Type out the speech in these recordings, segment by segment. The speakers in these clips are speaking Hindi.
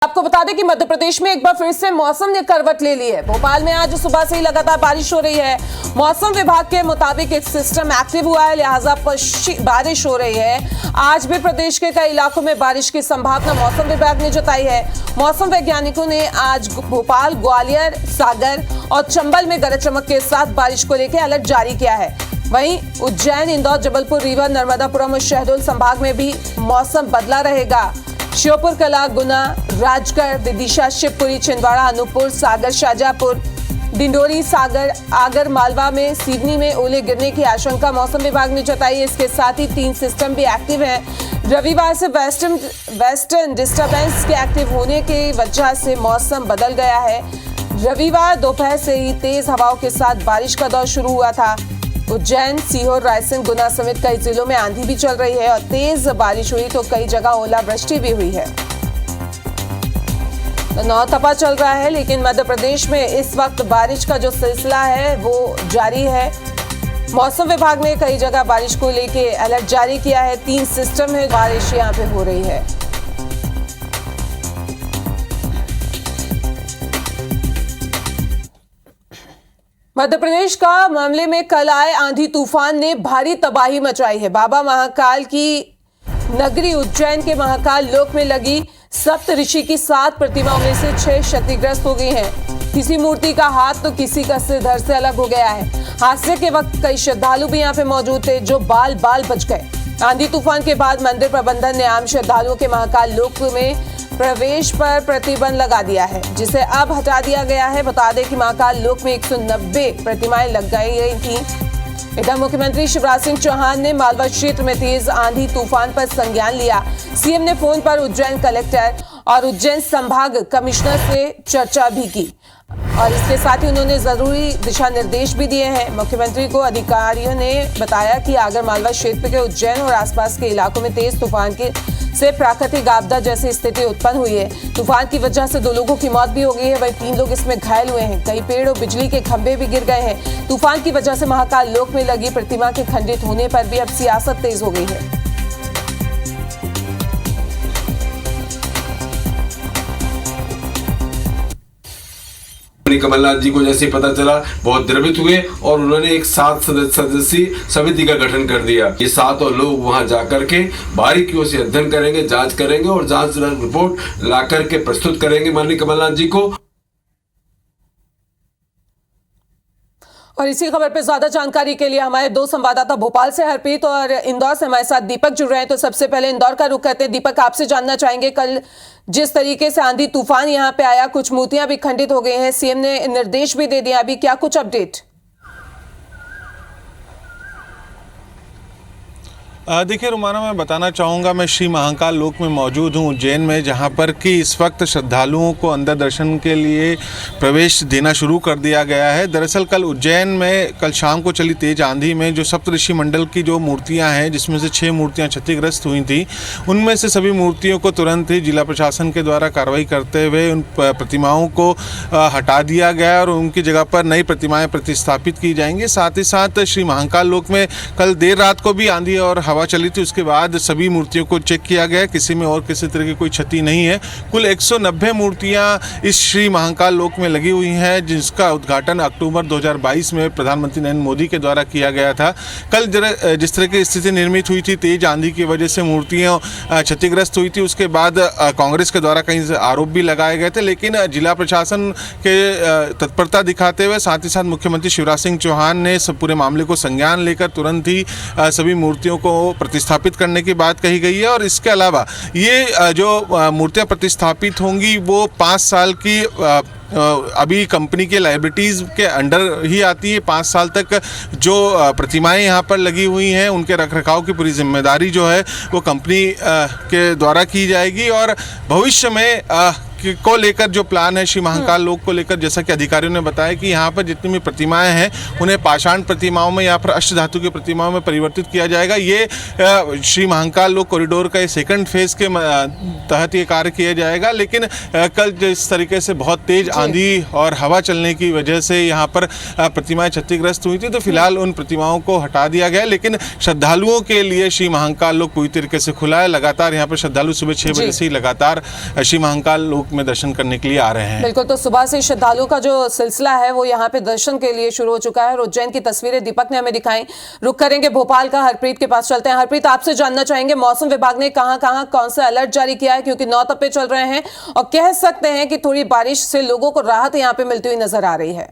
आपको बता दें कि मध्य प्रदेश में एक बार फिर से मौसम ने करवट ले ली है। भोपाल में आज सुबह से ही लगातार बारिश हो रही है। मौसम विभाग के मुताबिक एक सिस्टम एक्टिव हुआ है, लिहाजा बारिश हो रही है। आज भी प्रदेश के कई इलाकों में बारिश की संभावना मौसम विभाग ने जताई है। मौसम वैज्ञानिकों ने आज भोपाल, ग्वालियर, सागर और चंबल में गरज चमक के साथ बारिश को लेकर अलर्ट जारी किया है। वहीं उज्जैन, इंदौर, जबलपुर, रीवा, नर्मदापुरम और शहडोल संभाग में भी मौसम बदला रहेगा। श्योपुर कला, गुना, राजगढ़, विदिशा, शिवपुरी, छिंदवाड़ा, अनूपपुर, सागर, शाजापुर, डिंडोरी, सागर, आगर मालवा में सिवनी में ओले गिरने की आशंका मौसम विभाग ने जताई है। इसके साथ ही 3 सिस्टम भी एक्टिव हैं। रविवार से वेस्टर्न डिस्टर्बेंस के एक्टिव होने की वजह से मौसम बदल गया है। रविवार दोपहर से ही तेज हवाओं के साथ बारिश का दौर शुरू हुआ था। उज्जैन, सीहोर, रायसेन, गुना समेत कई जिलों में आंधी भी चल रही है और तेज बारिश हुई तो कई जगह ओलावृष्टि भी हुई है। तो नौतपा चल रहा है, लेकिन मध्य प्रदेश में इस वक्त बारिश का जो सिलसिला है वो जारी है। मौसम विभाग ने कई जगह बारिश को लेके अलर्ट जारी किया है। 3 सिस्टम है, बारिश यहाँ पे हो रही है। मध्य प्रदेश का मामले में कल आए आंधी तूफान ने भारी तबाही मचाई है। बाबा महाकाल की नगरी उज्जैन के महाकाल लोक में लगी सप्त ऋषि की 7 प्रतिमाओं में से 6 क्षतिग्रस्त हो गई हैं। किसी मूर्ति का हाथ तो किसी का सिर धड़ से अलग हो गया है। हादसे के वक्त कई श्रद्धालु भी यहाँ पे मौजूद थे जो बाल बच गए। आंधी तूफान के बाद मंदिर प्रबंधन ने आम श्रद्धालुओं के महाकाल लोक में प्रवेश पर प्रतिबंध लगा दिया है, जिसे अब हटा दिया गया है। बता दें कि महाकाल लोक में 190 प्रतिमाएं लग गई थी। इधर मुख्यमंत्री शिवराज सिंह चौहान ने मालवा क्षेत्र में तेज आंधी तूफान पर संज्ञान लिया। सीएम ने फोन पर उज्जैन कलेक्टर और उज्जैन संभाग कमिश्नर से चर्चा भी की और इसके साथ ही उन्होंने जरूरी दिशा निर्देश भी दिए हैं। मुख्यमंत्री को अधिकारियों ने बताया कि आगर मालवा क्षेत्र के उज्जैन और आसपास के इलाकों में तेज तूफान से प्राकृतिक आपदा जैसी स्थिति उत्पन्न हुई है। तूफान की वजह से 2 लोगों की मौत भी हो गई है, वहीं 3 लोग इसमें घायल हुए हैं। कई पेड़ और बिजली के खंभे भी गिर गए हैं। तूफान की वजह से महाकाल लोक में लगी प्रतिमा के खंडित होने पर भी अब सियासत तेज हो गई है। कमलनाथ जी को जैसे पता चला बहुत द्रवित हुए और उन्होंने एक 7 सदस्यीय समिति का गठन कर दिया। ये 7 लोग वहां जाकर के बारीकियों से अध्ययन करेंगे, जांच करेंगे और जांच रिपोर्ट ला करके प्रस्तुत करेंगे माननीय कमलनाथ जी को। और इसी खबर पर ज्यादा जानकारी के लिए हमारे 2 संवाददाता भोपाल से हरप्रीत और इंदौर से हमारे साथ दीपक जुड़ रहे हैं। तो सबसे पहले इंदौर का रुख करते हैं। दीपक, आपसे जानना चाहेंगे, कल जिस तरीके से आंधी तूफान यहां पे आया, कुछ मूर्तियां भी खंडित हो गई हैं, सीएम ने निर्देश भी दे दिया, अभी क्या कुछ अपडेट? देखिए रुमाना, मैं बताना चाहूँगा, मैं श्री महाकाल लोक में मौजूद हूँ उज्जैन में, जहाँ पर कि इस वक्त श्रद्धालुओं को अंदर दर्शन के लिए प्रवेश देना शुरू कर दिया गया है। दरअसल कल उज्जैन में कल शाम को चली तेज आंधी में जो सप्तऋषि मंडल की जो मूर्तियाँ हैं, जिसमें से 6 मूर्तियाँ क्षतिग्रस्त हुई थी, उनमें से सभी मूर्तियों को तुरंत ही जिला प्रशासन के द्वारा कार्रवाई करते हुए उन प्रतिमाओं को हटा दिया गया और उनकी जगह पर नई प्रतिमाएँ प्रतिस्थापित की जाएंगी। साथ ही साथ श्री महाकाल लोक में कल देर रात को भी आंधी और हवा चली थी, उसके बाद सभी मूर्तियों को चेक किया गया, किसी में और किसी तरह की कोई क्षति नहीं है। कुल 190 मूर्तियां इस श्री महाकाल लोक में लगी हुई हैं, जिसका उद्घाटन अक्टूबर 2022 में प्रधानमंत्री नरेंद्र मोदी के द्वारा किया गया था। कल जिस तरह की स्थिति निर्मित हुई थी, तेज आंधी की वजह से मूर्तियां क्षतिग्रस्त हुई थी, उसके बाद कांग्रेस के द्वारा कहीं से आरोप भी लगाए गए थे, लेकिन जिला प्रशासन के तत्परता दिखाते हुए साथ ही साथ मुख्यमंत्री शिवराज सिंह चौहान ने पूरे मामले को संज्ञान लेकर तुरंत ही सभी मूर्तियों को प्रतिस्थापित करने की बात कही गई है। और इसके अलावा ये जो मूर्तियां प्रतिस्थापित होंगी वो 5 साल की अभी कंपनी के लायबिलिटीज़ के अंडर ही आती है। 5 साल तक जो प्रतिमाएं यहाँ पर लगी हुई हैं, उनके रखरखाव की पूरी जिम्मेदारी जो है वो कंपनी के द्वारा की जाएगी। और भविष्य में को लेकर जो प्लान है श्री महाकाल लोक को लेकर, जैसा कि अधिकारियों ने बताया कि यहाँ पर जितनी भी प्रतिमाएं हैं उन्हें पाषाण प्रतिमाओं में या फिर अष्ट धातु की प्रतिमाओं में परिवर्तित किया जाएगा। ये श्री महाकाल लोक कॉरिडोर का 2nd फेज के तहत ये कार्य किया जाएगा। लेकिन कल जिस तरीके से बहुत तेज आंधी और हवा चलने की वजह से यहाँ पर प्रतिमाएं क्षतिग्रस्त हुई थी, तो फिलहाल उन प्रतिमाओं को हटा दिया गया। लेकिन श्रद्धालुओं के लिए श्री महाकाल लोक पूरी तरीके से खुला है। लगातार यहाँ पर श्रद्धालु सुबह 6 बजे से ही लगातार श्री महाकाल लोक लोक में दर्शन करने के लिए आ रहे हैं। बिल्कुल, तो सुबह से श्रद्धालुओं का जो सिलसिला है वो यहाँ पे दर्शन के लिए शुरू हो चुका है और उज्जैन की तस्वीरें दीपक ने हमें दिखाई। रुक करेंगे भोपाल का, हरप्रीत के पास चलते हैं। हरप्रीत, आपसे जानना चाहेंगे मौसम विभाग ने कहां कौन सा अलर्ट जारी किया है, क्योंकि 9 तपे चल रहे हैं और कह सकते हैं कि थोड़ी बारिश से लोगों को राहत यहाँ पे मिलती हुई नजर आ रही है।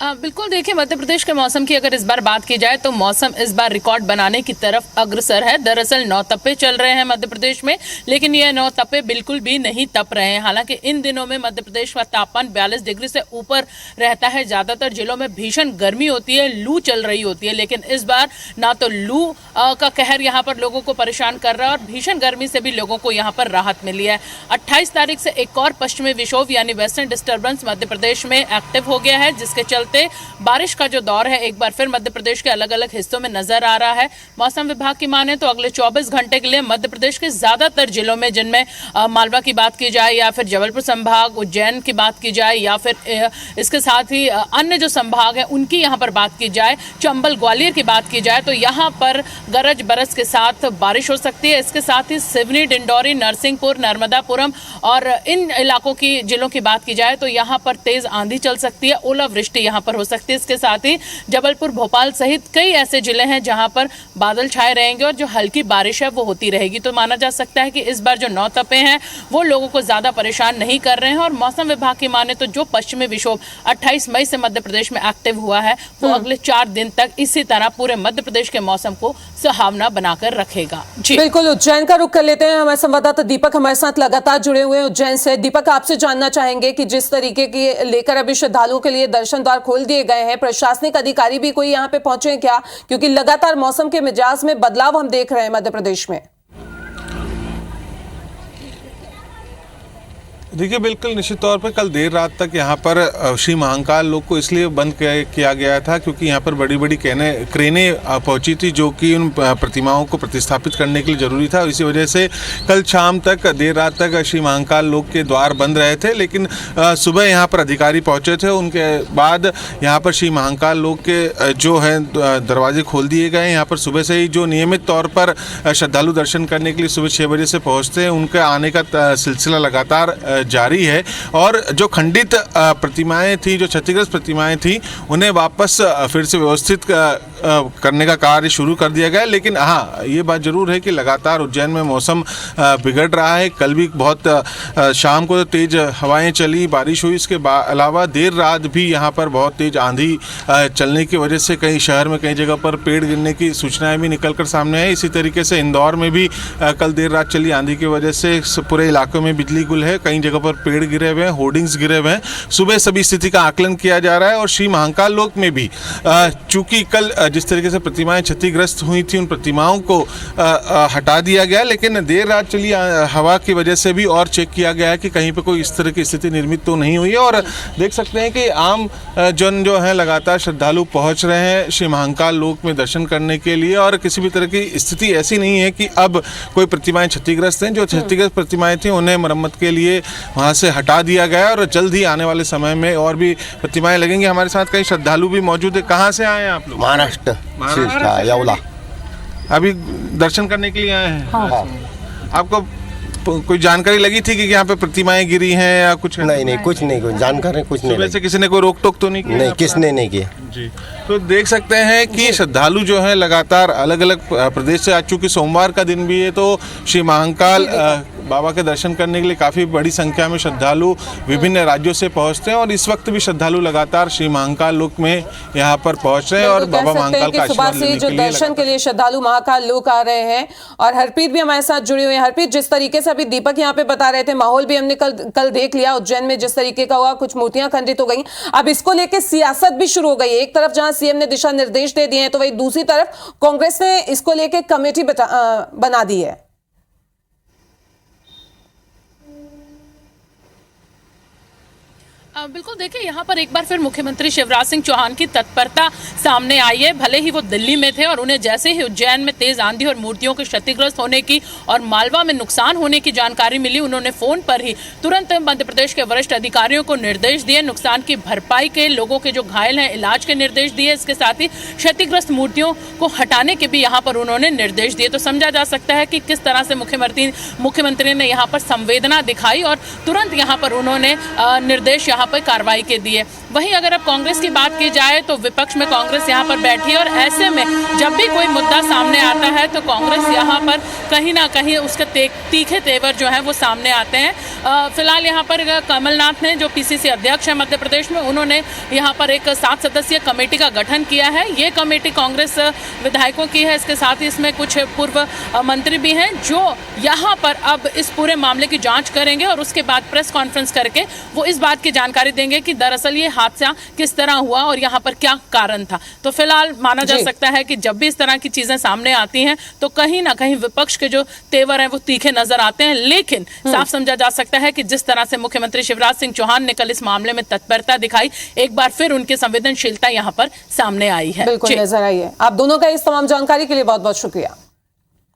बिल्कुल, देखिए मध्य प्रदेश के मौसम की अगर इस बार बात की जाए तो मौसम इस बार रिकॉर्ड बनाने की तरफ अग्रसर है। दरअसल 9 तपे चल रहे हैं मध्य प्रदेश में, लेकिन ये 9 तपे बिल्कुल भी नहीं तप रहे हैं। हालांकि इन दिनों में मध्य प्रदेश का तापमान 42 डिग्री से ऊपर रहता है। ज्यादातर जिलों में भीषण गर्मी होती है, लू चल रही होती है, लेकिन इस बार ना तो लू का कहर यहाँ पर लोगों को परेशान कर रहा है और भीषण गर्मी से भी लोगों को यहाँ पर राहत मिली है। 28 तारीख से एक और पश्चिमी विक्षोभ यानी वेस्टर्न डिस्टर्बेंस मध्य प्रदेश में एक्टिव हो गया है, जिसके चलते बारिश का जो दौर है एक बार फिर मध्य प्रदेश के अलग अलग हिस्सों में नजर आ रहा है। मौसम विभाग की माने तो अगले 24 घंटे के लिए मध्य प्रदेश के ज्यादातर जिलों में, जिनमें मालवा की बात की जाए या फिर जबलपुर संभाग, उज्जैन की बात की जाए या फिर इसके साथ ही अन्य जो संभाग है उनकी यहाँ पर बात की जाए, चंबल ग्वालियर की बात की जाए, तो यहाँ पर गरज बरस के साथ बारिश हो सकती है। इसके साथ ही सिवनी, डिंडौरी, नरसिंहपुर, नर्मदापुरम और इन इलाकों की जिलों की बात की जाए तो यहाँ पर तेज आंधी चल सकती है, ओलावृष्टि यहाँ पर हो सकती है। इसके साथ ही जबलपुर, भोपाल सहित कई ऐसे जिले हैं जहां पर बादल छाए रहेंगे और जो हल्की बारिश है वो होती रहेगी। तो माना जा सकता है कि इस बार जो 9 तपे हैं वो लोगों को ज्यादा परेशान नहीं कर रहे हैं। और मौसम विभाग की माने तो जो पश्चिमी विक्षोभ 28 मई से मध्य प्रदेश में एक्टिव हुआ है वो अगले 4 दिन तक इसी तरह पूरे मध्य प्रदेश के मौसम को सुहावना बनाकर रखेगा। जी बिल्कुल, उज्जैन का रुख कर लेते हैं। हमारे संवाददाता दीपक हमारे साथ लगातार जुड़े हुए हैं उज्जैन से। दीपक, आपसे जानना चाहेंगे कि जिस तरीके की लेकर अभी श्रद्धालुओं के लिए दर्शन द्वार खोल दिए गए हैं, प्रशासनिक अधिकारी भी कोई यहाँ पे पहुंचे हैं क्या? क्योंकि लगातार मौसम के मिजाज में बदलाव हम देख रहे हैं मध्य प्रदेश में। देखिए, बिल्कुल निश्चित तौर पर कल देर रात तक यहाँ पर श्री महाकाल लोक को इसलिए बंद किया गया था क्योंकि यहाँ पर बड़ी बड़ी क्रेनें पहुँची थी जो कि उन प्रतिमाओं को प्रतिस्थापित करने के लिए ज़रूरी था। इसी वजह से कल शाम तक, देर रात तक श्री महाकाल लोक के द्वार बंद रहे थे, लेकिन सुबह यहाँ पर अधिकारी पहुँचे थे। उनके बाद यहाँ पर श्री महाकाल लोक के जो है दरवाजे खोल दिए गए। यहाँ पर सुबह से ही जो नियमित तौर पर श्रद्धालु दर्शन करने के लिए सुबह 6 बजे से पहुँचते हैं, उनके आने का सिलसिला लगातार जारी है। और जो खंडित प्रतिमाएं थी, जो क्षतिग्रस्त प्रतिमाएं थी, उन्हें वापस फिर से व्यवस्थित करने का कार्य शुरू कर दिया गया। लेकिन हाँ, ये बात जरूर है कि लगातार उज्जैन में मौसम बिगड़ रहा है। कल भी बहुत शाम को तो तेज हवाएं चली, बारिश हुई। इसके अलावा देर रात भी यहाँ पर बहुत तेज आंधी चलने की वजह से कई शहर में कई जगह पर पेड़ गिरने की सूचनाएं भी निकल कर सामने आई। इसी तरीके से इंदौर में भी कल देर रात चली आंधी की वजह से पूरे इलाकों में बिजली गुल है, कई जगह पर पेड़ गिरे हुए हैं, होर्डिंग्स गिरे हुए हैं। सुबह सभी स्थिति का आकलन किया जा रहा है। और श्री महाकाल लोक में भी चूंकि कल जिस तरीके से प्रतिमाएं क्षतिग्रस्त हुई थी, उन प्रतिमाओं को हटा दिया गया, लेकिन देर रात चली हवा की वजह से भी और चेक किया गया है कि कहीं पर कोई इस तरह की स्थिति निर्मित तो नहीं हुई है। और देख सकते हैं कि आम जन जो है लगातार श्रद्धालु पहुंच रहे हैं श्री महाकाल लोक में दर्शन करने के लिए। और किसी भी तरह की स्थिति ऐसी नहीं है कि अब कोई प्रतिमाएं क्षतिग्रस्त हैं। जो क्षतिग्रस्त प्रतिमाएं थी उन्हें मरम्मत के लिए वहाँ से हटा दिया गया और जल्द ही आने वाले समय में और भी प्रतिमाएं लगेंगी। हमारे साथ कई श्रद्धालु भी मौजूद है। कहाँ से आए हैं आप लोग? महाराष्ट्र येवला। अभी दर्शन करने के लिए आए हैं? हाँ। आपको कोई जानकारी लगी थी कि यहाँ पे प्रतिमाएं गिरी हैं या कुछ? नहीं, कुछ नहीं, कोई जानकारी कुछ नहीं। सुबह से किसी ने कोई रोक टोक तो नहीं की? नहीं, किसने नहीं किया जी। तो देख सकते हैं कि श्रद्धालु जो है लगातार अलग अलग प्रदेश से, आज चूंकि सोमवार का दिन भी है तो श्री महाकाल बाबा के दर्शन करने के लिए काफ़ी बड़ी संख्या में श्रद्धालु विभिन्न राज्यों से पहुंचते हैं। और इस वक्त भी श्रद्धालु लगातार श्री महाकाल लोक में यहाँ पर पहुंच रहे हैं और बाबा महाकाल का आशीर्वाद लेने के लिए, जो दर्शन के लिए श्रद्धालु महाकाल लोक आ रहे हैं। और हरप्रीत भी हमारे साथ जुड़े हुए हैं। हरप्रीत, जिस तरीके से अभी दीपक यहाँ पे बता रहे थे, माहौल भी हमने कल देख लिया उज्जैन में जिस तरीके का हुआ, कुछ मूर्तियां खंडित हो गई। अब इसको लेकर सियासत भी शुरू हो गई। एक तरफ जहां सीएम ने दिशा निर्देश दे दिए हैं तो वही दूसरी तरफ कांग्रेस ने इसको लेकर कमेटी बना दी है। बिल्कुल, देखिए यहाँ पर एक बार फिर मुख्यमंत्री शिवराज सिंह चौहान की तत्परता सामने आई है। भले ही वो दिल्ली में थे और उन्हें जैसे ही उज्जैन में तेज आंधी और मूर्तियों के क्षतिग्रस्त होने की और मालवा में नुकसान होने की जानकारी मिली, उन्होंने फोन पर ही तुरंत मध्य प्रदेश के वरिष्ठ अधिकारियों को निर्देश दिए, नुकसान की भरपाई के, लोगों के जो घायल हैं इलाज के निर्देश दिए, इसके साथ ही क्षतिग्रस्त मूर्तियों को हटाने के भी यहाँ पर उन्होंने निर्देश दिए। तो समझा जा सकता है कि किस तरह से मुख्यमंत्री ने यहाँ पर संवेदना दिखाई और तुरंत यहाँ पर उन्होंने निर्देश यहाँ पर कार्रवाई के दिए। वहीं अगर अब कांग्रेस की बात की जाए तो विपक्ष में कांग्रेस यहाँ पर बैठी है और ऐसे में जब भी कोई मुद्दा सामने आता है तो कांग्रेस यहाँ पर कहीं ना कहीं उसके तीखे तेवर जो है वो सामने आते हैं। फिलहाल यहाँ पर कमलनाथ ने, जो पीसीसी अध्यक्ष है मध्य प्रदेश में, उन्होंने यहाँ पर एक 7 सदस्यीय कमेटी का गठन किया है। ये कमेटी कांग्रेस विधायकों की है, इसके साथ ही इसमें कुछ पूर्व मंत्री भी हैं जो यहाँ पर अब इस पूरे मामले की जांच करेंगे और उसके बाद प्रेस कॉन्फ्रेंस करके वो इस बात की जानकारी देंगे कि दरअसल ये हादसा किस तरह हुआ और यहाँ पर क्या कारण था। तो फिलहाल माना जा सकता है कि जब भी इस तरह की चीजें सामने आती हैं तो कहीं ना कहीं विपक्ष के जो तेवर हैं वो तीखे नजर आते हैं, लेकिन साफ समझा जा सकता है कि जिस तरह से मुख्यमंत्री शिवराज सिंह चौहान ने कल इस मामले में तत्परता दिखाई, एक बार फिर उनकी संवेदनशीलता यहाँ पर सामने आई है। बिल्कुल नजर आई है। आप दोनों का इस तमाम जानकारी के लिए बहुत बहुत शुक्रिया।